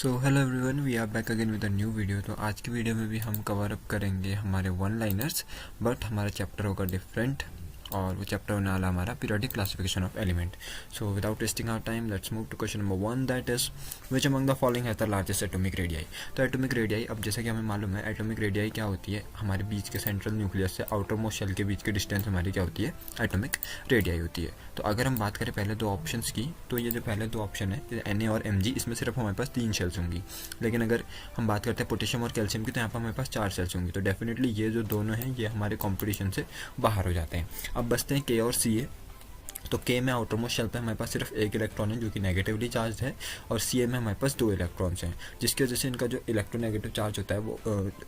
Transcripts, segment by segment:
So hello everyone, we are back again with a new video. तो आज की video में भी हम कवर अप करेंगे हमारे वन लाइनर्स, बट हमारा चैप्टर होगा डिफरेंट और वो चैप्टर होने वाला हमारा periodic classification of element. So without wasting our time let's move to question number 1, that is which among the following has the largest atomic radii. तो atomic radii, अब जैसे कि हमें मालूम है एटॉमिक रेडियाई क्या होती है, हमारे बीच के सेंट्रल न्यूक्लियस से आउटर मोस्ट शेल के बीच की डिस्टेंस हमारी क्या होती है, एटॉमिक रेडियाई होती है। तो अगर हम बात करें पहले दो ऑप्शंस की, तो ये जो पहले दो ऑप्शन है Na और Mg, इसमें सिर्फ हमारे पास 3 शेल्स होंगी। लेकिन अगर हम बात करते हैं पोटेशियम और कैल्शियम की, तो यहाँ पर हमारे पास 4 शेल्स होंगी। तो डेफिनेटली ये जो दोनों हैं ये हमारे कॉम्पिटिशन से बाहर हो जाते हैं। अब बचते हैं K और Ca। तो K में आउटर मोस्ट शेल पे हमारे पास सिर्फ एक इलेक्ट्रॉन है जो कि नेगेटिवली चार्ज है, और Ca में हमारे पास 2 इलेक्ट्रॉन्स हैं, जिसकी वजह से इनका जो इलेक्ट्रोनेगेटिव चार्ज होता है वो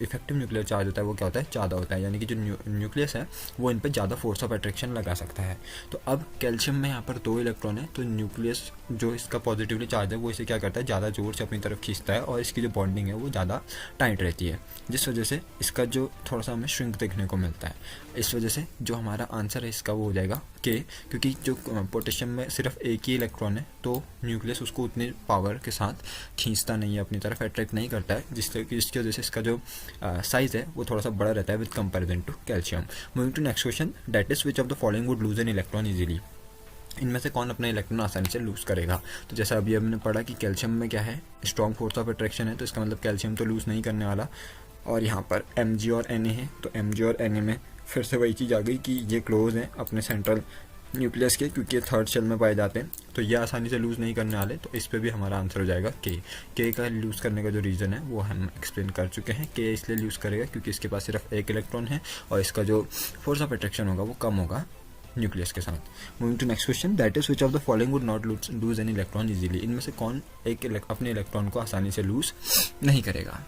इफेक्टिव न्यूक्लियर चार्ज होता है वो क्या होता है, ज़्यादा होता है। यानी कि जो न्यूक्लियस है वो इन पर ज़्यादा फोर्स ऑफ अट्रैक्शन लगा सकता है। तो अब कैल्शियम में यहाँ पर 2 इलेक्ट्रॉन है, तो न्यूक्लियस जो इसका पॉजिटिवली चार्ज है वो इसे क्या करता है, ज़्यादा जोर से अपनी तरफ खींचता है, और इसकी जो बॉन्डिंग है वो ज़्यादा टाइट रहती है, जिस वजह से इसका जो थोड़ा सा हमें श्रिंक देखने को मिलता है। इस वजह से जो हमारा आंसर है इसका वो हो जाएगा K, क्योंकि जो पोटेशियम में सिर्फ एक ही इलेक्ट्रॉन है तो न्यूक्लियस उसको उतनी पावर के साथ खींचता नहीं है, अपनी तरफ अट्रैक्ट नहीं करता है, जिसकी वजह से इसका जो साइज़ है वो थोड़ा सा बड़ा रहता है with comparison to calcium. Moving to next question, that is which of the following would lose an electron easily. इनमें से कौन अपना इलेक्ट्रॉन आसानी से लूज़ करेगा। तो जैसा अभी हमने पढ़ा कि कैल्शियम में क्या है, स्ट्रॉन्ग फोर्स ऑफ अट्रैक्शन है, तो इसका मतलब कैल्शियम तो लूज़ नहीं करने वाला। और यहाँ पर Mg और Na है, तो Mg और Na में फिर से वही चीज़ आ गई कि ये क्लोज हैं अपने सेंट्रल न्यूक्लियस के, क्योंकि ये थर्ड शेल में पाए जाते हैं, तो ये आसानी से लूज़ नहीं करने वाले। तो इस पे भी हमारा आंसर हो जाएगा K का लूज़ करने का जो रीज़न है वो हम एक्सप्लेन कर चुके हैं। K इसलिए लूज़ करेगा क्योंकि इसके पास सिर्फ एक इलेक्ट्रॉन है और इसका जो फोर्स ऑफ अट्रैक्शन होगा वो कम होगा न्यूक्लियस के साथ। Moving to next question, that is which of the following would not lose an electron easily. इनमें से कौन अपने इलेक्ट्रॉन को आसानी से लूज़ नहीं करेगा।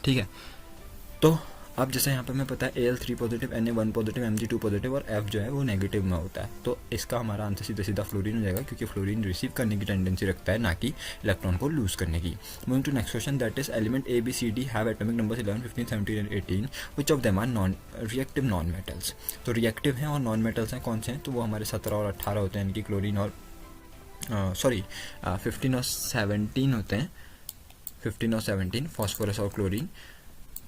ठीक है, तो अब जैसे यहाँ पर हमें पता है Al3 positive, Na1 positive, Mg2 positive और F जो है वो नेगेटिव में होता है, तो इसका हमारा आंसर सीधा सीधा फ्लोरीन हो जाएगा, क्योंकि फ्लोरीन रिसीव करने की टेंडेंसी रखता है, ना कि इलेक्ट्रॉन को लूज करने की। Moving to next question, that is element ABCD have atomic numbers 11, 15, 17 and 18, which of them are non reactive non metals. तो रिएक्टिव हैं और नॉन मेटल्स हैं कौन से हैं, तो वो हमारे 17 और 18 होते हैं, यानी कि क्लोरीन और 15 और 17 होते हैं, 15 और 17 फॉस्फोरस और क्लोरीन।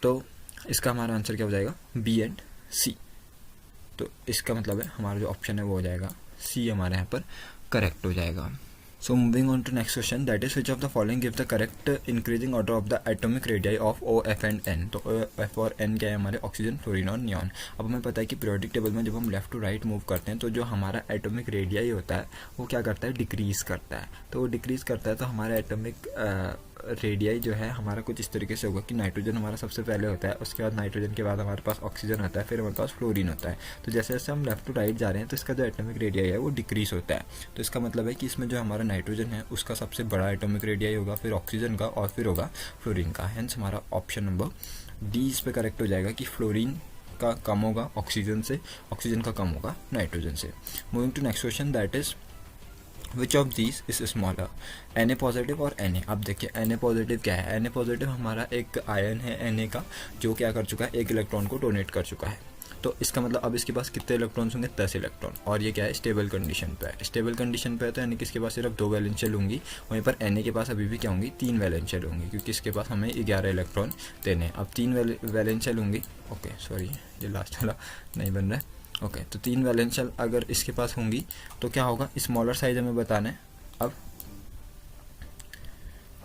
तो इसका हमारा आंसर क्या हो जाएगा, B एंड C। तो इसका मतलब है हमारा जो ऑप्शन है वो हो जाएगा C, हमारे यहाँ पर करेक्ट हो जाएगा। So moving on to next question, that is which of the following give the correct increasing order of the atomic radii of O, F and N। तो O, F और N क्या है, हमारे ऑक्सीजन, फ्लोरीन और neon. अब हमें पता है कि पीरियोडिक टेबल में जब हम लेफ्ट टू राइट मूव करते हैं तो जो हमारा एटॉमिक रेडियाई होता है वो क्या करता है, डिक्रीज़ करता है। तो वो डिक्रीज़ करता है तो हमारा एटॉमिक रेडियाई जो है हमारा कुछ इस तरीके से होगा कि नाइट्रोजन हमारा सबसे पहले होता है, उसके बाद नाइट्रोजन के बाद हमारे पास ऑक्सीजन होता है, फिर हमारे पास फ्लोरीन होता है। तो जैसे जैसे हम लेफ्ट टू राइट जा रहे हैं तो इसका जो एटॉमिक रेडियाई है वो डिक्रीज होता है। तो इसका मतलब है कि इसमें जो हमारा नाइट्रोजन है उसका सबसे बड़ा एटॉमिक रेडियाई होगा, फिर ऑक्सीजन का और फिर होगा फ्लोरीन का। हेंस हमारा ऑप्शन नंबर D इस पर करेक्ट हो जाएगा कि फ्लोरीन का कम होगा ऑक्सीजन से, ऑक्सीजन का कम होगा नाइट्रोजन से। Moving to next question, that is which of these is smaller, Na positive और Na। अब देखिए Na पॉजिटिव क्या है, Na पॉजिटिव हमारा एक आयन है Na का, जो क्या कर चुका है, एक इलेक्ट्रॉन को डोनेट कर चुका है। तो इसका मतलब अब इसके पास कितने इलेक्ट्रॉन्स होंगे, 10 इलेक्ट्रॉन, और ये क्या है, स्टेबल कंडीशन पे है। स्टेबल कंडीशन पे है तो यानी कि इसके पास सिर्फ 2 वैलेंशियल होंगी, वहीं पर Na के पास अभी भी क्या होंगी, 3 वैलेंशियल होंगी, क्योंकि इसके पास हमें 11 इलेक्ट्रॉन देने हैं। अब 3 वैलेंशियल होंगी, ओके सॉरी ये लास्ट वाला नहीं बन रहा है, ओके तो 3 वैलेंशियल अगर इसके पास होंगी तो क्या होगा, स्मॉलर साइज हमें बताना है। अब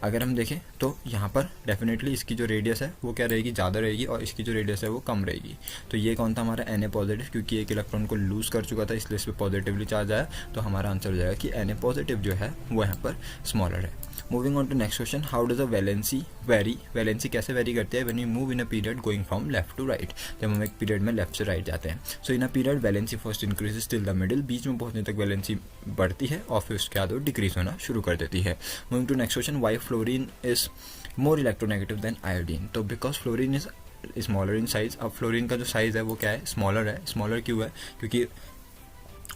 अगर हम देखें तो यहाँ पर डेफिनेटली इसकी जो रेडियस है वो क्या रहेगी, ज़्यादा रहेगी, और इसकी जो रेडियस है वो कम रहेगी। तो ये कौन था हमारा Na पॉजिटिव, क्योंकि एक इलेक्ट्रॉन को लूज़ कर चुका था इसलिए इस पर पॉजिटिवली चार्ज आया, तो हमारा आंसर हो जाएगा कि Na पॉजिटिव जो है वो यहाँ पर स्मॉलर है। Moving on to next question, how does a valency vary, valency कैसे वेरी करती है when you move in a period going from left to right, जब हम एक पीरियड में लेफ्ट से राइट जाते हैं। So in a period valency first increases till the middle, बीच में पहुंचने तक वैलेंसी बढ़ती है और फिर उसके बाद वो डिक्रीज होना शुरू कर देती है। Moving to next question, why fluorine is more electronegative than iodine. तो because fluorine is smaller in size. अब फ्लोरीन का जो साइज़ है वो क्या है, स्मॉलर है। स्मॉलर क्यों है, क्योंकि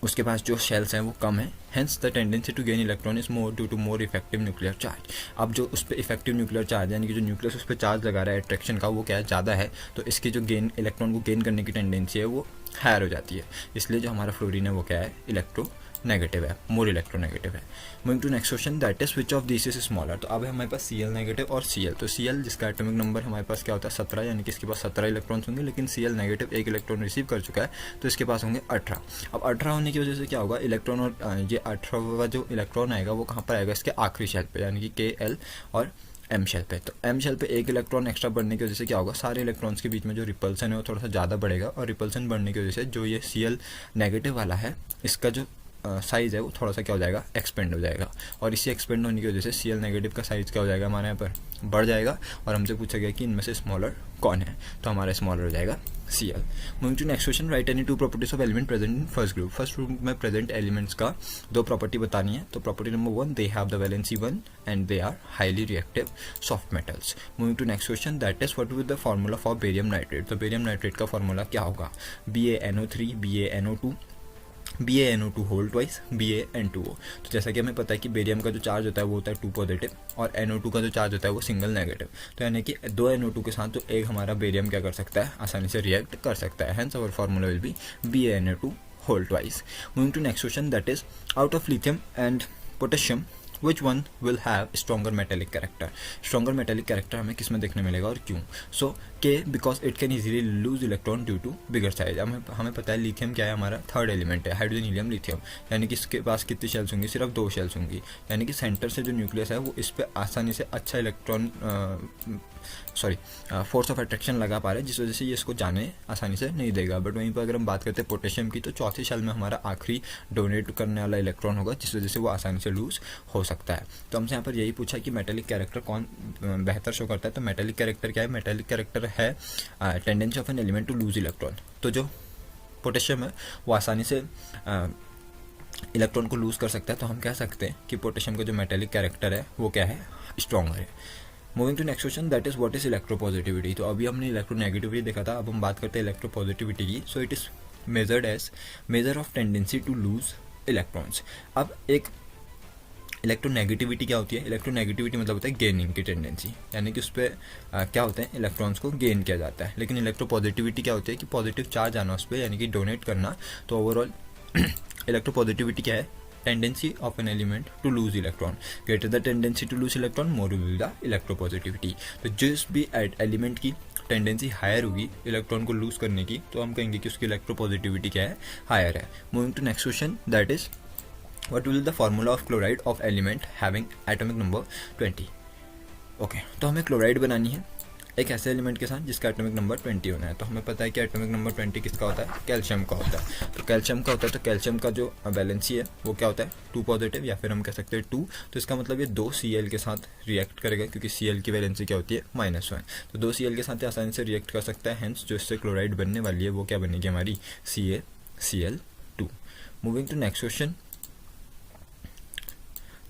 उसके पास जो शेल्स हैं वो कम है। Hence the tendency to gain electron is more due to more effective nuclear charge. अब जो उस पर इफेक्टिव न्यूक्लियर चार्ज यानी कि जो न्यूक्लियस उस पर चार्ज लगा रहा है अट्रैक्शन का, वो क्या है, ज़्यादा है, तो इसकी जो गेन इलेक्ट्रॉन को गेन करने की टेंडेंसी है वो हायर हो जाती है। इसलिए जो हमारा फ्लोरीन है वो क्या है, इलेक्ट्रो नेगेटिव है, मोर इलेक्ट्रोनेगेटिव है। Moving to next question, that is which of this is smaller. तो अब है हमारे पास Cl नेगेटिव और Cl। तो Cl जिसका एटॉमिक नंबर हमारे पास क्या होता है 17, यानी कि इसके पास 17 इलेक्ट्रॉन्स होंगे, लेकिन Cl नेगेटिव एक इलेक्ट्रॉन रिसीव कर चुका है तो इसके पास होंगे 18। अब 18 होने की वजह से क्या होगा, इलेक्ट्रॉन और ये 18वां जो इलेक्ट्रॉन आएगा वो कहाँ पर आएगा, इसके आखिरी शेल पे, यानी कि Kl और M शेल पे। तो M शेल पे एक इलेक्ट्रॉन एक्स्ट्रा बढ़ने की वजह से क्या होगा, सारे इलेक्ट्रॉन्स के बीच में जो रिपल्सन है वो थोड़ा सा ज़्यादा बढ़ेगा, और रिपल्सन बढ़ने की वजह से जो ये Cl नेगेटिव वाला है इसका जो साइज़ है वो थोड़ा सा क्या हो जाएगा, एक्सपेंड हो जाएगा। और इसी एक्सपेंड होने की वजह से Cl नेगेटिव का साइज़ क्या हो जाएगा, हमारे यहाँ पर बढ़ जाएगा। और हमसे पूछा गया कि इनमें से स्मॉलर कौन है, तो हमारा स्मॉलर हो जाएगा Cl। Moving to next question, write any 2 properties of element present in first group. First group में प्रेजेंट एलिमेंट्स का 2 प्रॉपर्टी बतानी है। तो property number 1, they have the valency 1 and they are highly reactive soft metals. Moving to next question, that is what will the formula for barium nitrate. तो barium nitrate का formula क्या होगा, BaNO3 BaNO2 BaNO2 whole twice BaN2O। तो जैसा कि हमें पता है कि बेरियम का जो चार्ज होता है वो होता है 2 पॉजिटिव, और NO2 का जो चार्ज होता है वो सिंगल नेगेटिव। तो यानी कि 2 NO2 के साथ तो एक हमारा बेरियम क्या कर सकता है, आसानी से रिएक्ट कर सकता है। Hence our formula will be BaNO2 whole twice. Moving to next question, that is out of lithium and potassium which one will have stronger metallic character। stronger metallic character हमें किस में देखने मिलेगा और क्यों। so K because it can easily lose electron due to bigger size। हमें पता है लिथियम क्या है, हमारा थर्ड एलिमेंट है, हाइड्रोजन हीलियम लिथियम, यानी कि इसके पास कितनी शेल्स होंगी, सिर्फ 2 शेल्स होंगी, यानी कि सेंटर से जो न्यूक्लियस है वो इस पर आसानी से अच्छा इलेक्ट्रॉन फोर्स ऑफ अट्रैक्शन लगा पा रहे हैं, जिस वजह से ये इसको जाने आसानी से नहीं देगा। बट वहीं पर अगर हम बात करते हैं पोटेशियम की, तो चौथी शेल में हमारा आखिरी डोनेट करने वाला इलेक्ट्रॉन होगा, जिस वजह से वो आसानी से लूज हो सकता है। तो हमसे यहाँ पर यही पूछा कि मेटेलिक कैरेक्टर कौन बेहतर शो करता है। तो मेटेलिक कैरेक्टर क्या है, मेटेलिक कैरेक्टर है tendency of an element to lose electron. तो जो पोटेशियम है वो आसानी से इलेक्ट्रॉन को लूज कर सकता है, तो हम कह सकते हैं कि पोटेशियम का जो मेटेलिक कैरेक्टर है वो क्या है, स्ट्रॉन्गर है। Moving to next question, that is what is electropositivity. तो अभी हमने इलेक्ट्रोनेगेटिविटी देखा था, अब हम बात करते हैं इलेक्ट्रोपॉजिटिविटी की। So it is measured as measure of tendency to lose electrons. अब एक इलेक्ट्रोनेगेटिविटी क्या होती है, इलेक्ट्रोनेगेटिविटी मतलब होता है गेनिंग की टेंडेंसी, यानी कि उस पर क्या होते हैं, इलेक्ट्रॉन्स को गेन किया जाता है। लेकिन इलेक्ट्रोपॉजिटिविटी क्या होती है कि पॉजिटिव चार्ज आना उस पर, यानी कि डोनेट करना। तो ओवरऑल इलेक्ट्रोपॉजिटिविटी क्या है, tendency of an element to lose electron. Greater the tendency to lose electron, more will the electropositivity. तो जिस भी एलिमेंट की टेंडेंसी हायर होगी इलेक्ट्रॉन को लूज करने की, तो हम कहेंगे कि उसकी इलेक्ट्रोपॉजिटिविटी क्या है, हायर है। Moving to next question, that is what will be the formula of chloride of element having atomic number 20। Okay, तो हमें क्लोराइड बनानी है एक ऐसे एलिमेंट के साथ जिसका एटॉमिक नंबर 20 होना है। तो हमें पता है कि एटॉमिक नंबर 20 किसका होता है, कैल्शियम का होता है। तो कैल्शियम का होता है, तो कैल्शियम का जो वैलेंसी है वो क्या होता है, 2 पॉजिटिव, या फिर हम कह सकते हैं 2। तो इसका मतलब ये 2 Cl के साथ रिएक्ट करेगा, क्योंकि Cl की वैलेंसी क्या होती है, -1। तो 2 Cl के साथ आसानी से रिएक्ट कर सकता है, हेंस जो इससे क्लोराइड बनने वाली है वो क्या बनेगी, हमारी CaCl2। Moving to next question,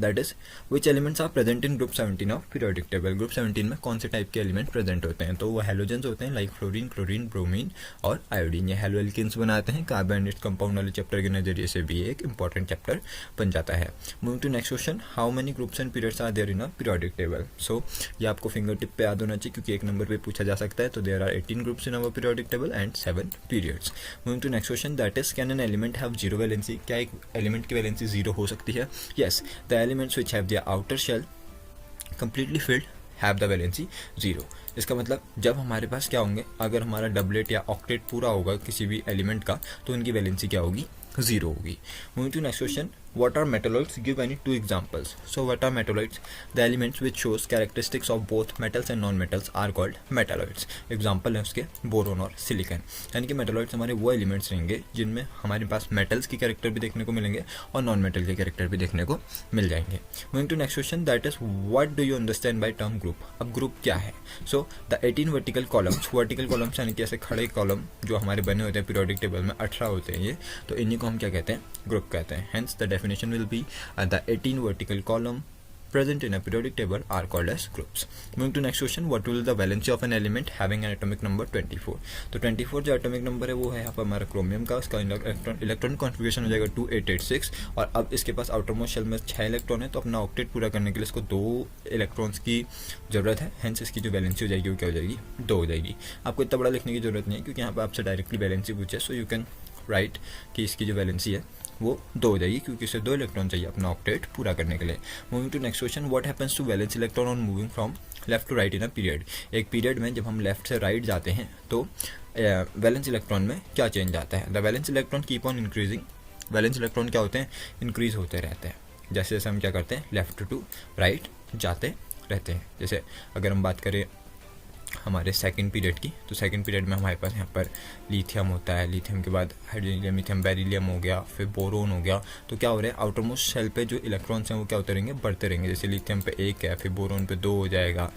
that is which elements are present in group 17 of periodic table. Group 17 में कौन से टाइप के एलिमेंट प्रेजेंट होते हैं, तो वो हेलोजेंस होते हैं, लाइक फ्लोरीन, क्लोरीन, ब्रोमीन और आयोडीन। ये हेलो एल्किन्स बनाते हैं। कार्बन एंड कंपाउंड वाले चैप्टर के नजरिए से भी एक इंपॉर्टेंट चैप्टर बन जाता है। Moving to next question, how many groups and periods are there in a periodic table. So ये आपको फिंगर टिप पे याद होना चाहिए, क्योंकि एक नंबर पे पूछा जा सकता है। तो there are 18 groups in our periodic table and 7 periods. Moving to next question, that is can an element have zero valency. क्या एक एलिमेंट की वैलेंसी 0 हो सकती है? Yes, the elements which have their outer shell completely filled have the valency 0। इसका मतलब जब हमारे पास क्या होंगे, अगर हमारा डबलेट या ऑक्टेट पूरा होगा किसी भी एलिमेंट का, तो उनकी वैलेंसी क्या होगी, 0 होगी। Moving to next question, what are metalloids? Give any 2 examples. So what are metalloids? The elements which shows characteristics of both metals and non-metals are called metalloids. Example है उसके बोरोन और silicon. यानी कि metalloids हमारे वो elements रहेंगे जिनमें हमारे पास मेटल्स की कैरेक्टर भी देखने को मिलेंगे और नॉन मेटल के कैरेक्टर भी देखने को मिल जाएंगे। Moving to next question, that is what do you understand by term group. अब ग्रुप क्या है? So the 18 vertical columns, vertical columns यानी कि ऐसे खड़े कॉलम जो हमारे बने होते हैं पीरियोडिक टेबल में, 18 होते हैं ये, तो इन्हीं को हम क्या कहते हैं, ग्रुप कहते हैं। Hence the definition will be the 18 vertical column present in a periodic table are called as groups. Moving to next question, what will the valency of an element having an atomic number 24। तो 24 जो atomic number है वो है यहाँ पर हमारा chromium का, उसका इलेक्ट्रॉन कॉन्फ़िगरेशन हो जाएगा 2886। और अब इसके पास आउटर मोस्ट शेल में 6 इलेक्ट्रॉन है, तो अपना ऑक्टेट पूरा करने के लिए इसको 2 इलेक्ट्रॉन्स की जरूरत है। हेंस इसकी जो वैलेंसी हो जाएगी वो क्या हो जाएगी, 2 हो जाएगी। आपको इतना बड़ा लिखने की जरूरत नहीं है, क्योंकि यहाँ पर आपसे डायरेक्टली वैलेंसी पूछे, सो यू कैन राइट कि इसकी जो वैलेंसी है वो 2 हो जाएगी, क्योंकि इसे 2 इलेक्ट्रॉन चाहिए अपना ऑक्टेट पूरा करने के लिए। Moving to next question, what happens to valence electron on moving from left to right in a period. एक पीरियड में जब हम लेफ्ट से राइट जाते हैं तो वैलेंस इलेक्ट्रॉन में क्या चेंज आता है। The valence electron keep on increasing. Valence electron क्या होते हैं, इंक्रीज होते रहते हैं जैसे जैसे हम क्या करते हैं, लेफ्ट टू राइट जाते रहते हैं। जैसे अगर हम बात करें हमारे सेकंड पीरियड की, तो सेकंड पीरियड में हमारे पास यहाँ पर लिथियम होता है, लिथियम के बाद हाइड्रोजन, लिथियम, बेरिलियम हो गया, फिर बोरोन हो गया। तो क्या हो रहा है, आउटर मोस्ट शेल पे जो इलेक्ट्रॉन्स हैं वो क्या होते रहेंगे, बढ़ते रहेंगे। जैसे लिथियम पे 1 है, फिर बोरोन पे 2 हो जाएगा,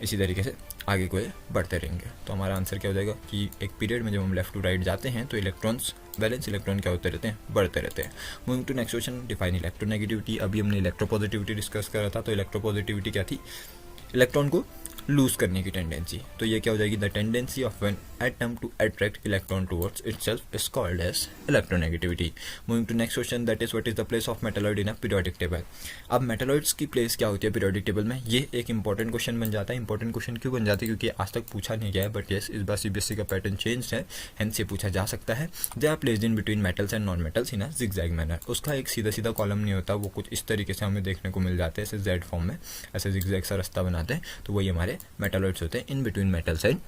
इसी तरीके से आगे को बढ़ते रहेंगे। तो हमारा आंसर क्या हो जाएगा कि एक पीरियड में जब हम लेफ्ट टू राइट जाते हैं तो इलेक्ट्रॉन्स, वैलेंस इलेक्ट्रॉन क्या होते रहते हैं, बढ़ते रहते हैं। Moving to next question, define electronegativity. अभी हमने इलेक्ट्रोपॉजिटिविटी डिस्कस करा था, तो इलेक्ट्रोपॉजिटिविटी क्या थी, इलेक्ट्रॉन को लूज करने की टेंडेंसी। तो ये क्या हो जाएगी, the tendency of an atom to attract electron towards itself is called as electronegativity. Moving to next question, that is what is the place of metalloid in a periodic table. अब metalloids की place क्या होती है periodic table में, ये एक important question बन जाता है। इंपॉर्टेंट क्वेश्चन क्यों बन जाता है, क्योंकि आज तक पूछा नहीं गया है, बट यस इस बार सीबीएसई का पैटर्न चेंज है, हेंस ये पूछा जा सकता है। They are placed in between metals and non metals in a zigzag manner. उसका एक सीधा सीधा कॉलम नहीं होता, वो कुछ इस तरीके से हमें देखने को मिल जाते हैं, ऐसे जेड फॉर्म में ऐसे जिगजैग सा रास्ता बनाते हैं, तो वही हमारे मेटलॉइड्स होते हैं इन between metals and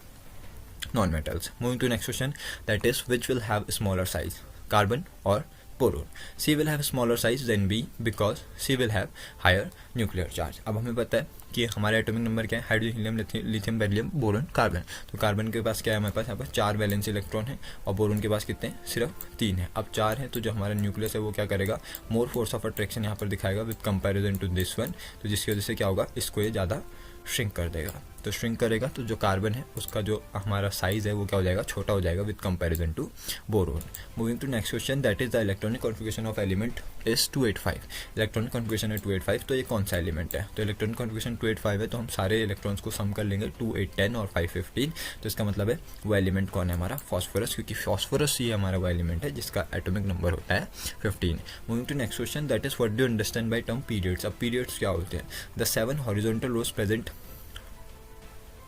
non-metals. Moving to next question, that is which will have smaller size, carbon or boron. C will have smaller size than B because C will have higher nuclear charge. अब हमें पता है कि हमारे atomic number क्या है, hydrogen, helium, lithium, beryllium, boron, carbon. तो carbon के पास क्या है, हमारे पास यहाँ पर 4 वैलेंस इलेक्ट्रॉन है, और बोरोन के पास कितने हैं, सिर्फ 3 है। अब 4 है तो जो हमारा न्यूक्लियस है वो क्या करेगा, मोर फोर्स ऑफ अट्रैक्शन यहाँ पर दिखाएगा with comparison to this one. तो जिसकी वजह से क्या होगा, इसको ये ज़्यादा श्रिंक कर देगा। तो श्रिंक करेगा तो जो कार्बन है उसका जो हमारा साइज है वो क्या हो जाएगा, छोटा हो जाएगा with comparison to boron. Moving to next question, that is the electronic configuration of element is 285। Electronic configuration है 285, तो ये कौन सा एलिमेंट है, तो इलेक्ट्रॉनिक कॉन्फ़िगरेशन 285 है, तो हम सारे इलेक्ट्रॉन्स को सम कर लेंगे 2, 8, 10 और 5, 15। तो इसका मतलब है वो एलिमेंट कौन है, हमारा फॉस्फोरस, क्योंकि फॉस्फोरस ही हमारा वो एलिमेंट है जिसका एटॉमिक नंबर होता है 15। Moving to next question, that is what do you understand by term periods. अब पीरियड्स क्या होते हैं, the 7 horizontal rows present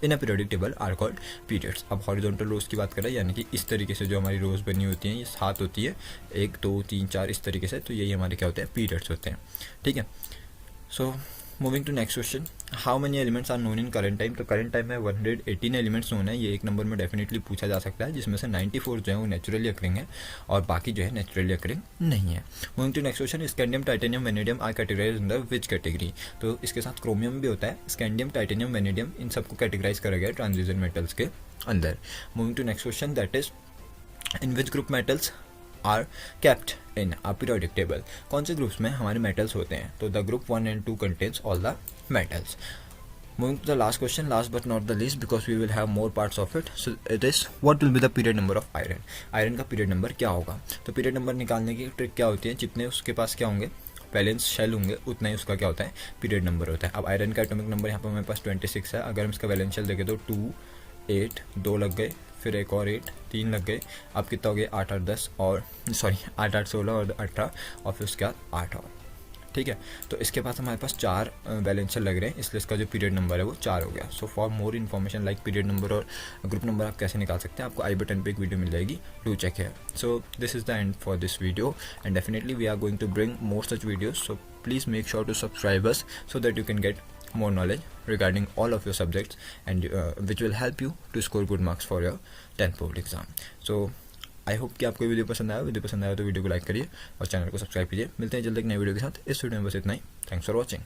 in a periodic table are called periods. अब हॉरिजॉन्टल रोज की बात करें, यानी कि इस तरीके से जो हमारी रोज बनी होती हैं, ये 7 होती है, 1, 2, 3, 4 इस तरीके से, तो यही हमारे क्या होते हैं, पीरियड्स होते हैं। ठीक है, so moving to next question, how many elements are known in current time. तो करंट टाइम में 118 एलिमेंट्स नोन है, ये एक नंबर में डेफिनेटली पूछा जा सकता है, जिसमें से 94 जो है वो नेचुरली अकरिंग है और बाकी जो है नेचुरली अकरिंग नहीं है। Moving to next question, scandium, titanium, vanadium are categorised in the which category. तो इसके साथ क्रोमियम भी होता है, स्कैंडियम, टाइटेनियम, वेनेडियम, इन सबको कैटेगराइज करा गया ट्रांजिशन मेटल्स के अंदर। Moving to next question, that is in which group metals are kept in a periodic table. कौन से ग्रुप्स में हमारे मेटल्स होते हैं, तो the group 1 and 2 contains all the metals. Moving to the last question, last but not the least, because we will have more parts of it. So it is what will be the period number of iron. Iron का period number क्या होगा, तो period number निकालने की trick क्या होती है, जितने उसके पास क्या होंगे, वैलेंस शेल होंगे, उतना ही उसका क्या होता है, पीरियड नंबर होता है। अब आयरन का एटॉमिक नंबर यहाँ पर हमारे पास 26 है, अगर हम इसका वैलेंस शेल देखें तो 2, 8, 2 लग गए, फिर एक और 8, 3 लग गए, अब कितना हो गया, 8, 8, 10 और 8, 16 और 18 और फिर उसके बाद 8 और। ठीक है, तो इसके पास हमारे पास 4 बैलेंसर लग रहे हैं, इसलिए इसका जो पीरियड नंबर है वो 4 हो गया। So for more information like period number और ग्रुप नंबर आप कैसे निकाल सकते हैं, आपको आई बटन पे एक वीडियो मिल जाएगी, डू चेक है। So this is the end for this video and definitely we are going to bring more such videos, so please make sure to subscribe us so that you can get more knowledge regarding all of your subjects and which will help you to score good marks for your 10th board exam. So I hope कि आपको video पसंद आया तो video को like करिए और channel को subscribe कीजिए। मिलते हैं जल्द एक नई वीडियो के साथ। इस वीडियो में बस इतना ही। Thanks for watching.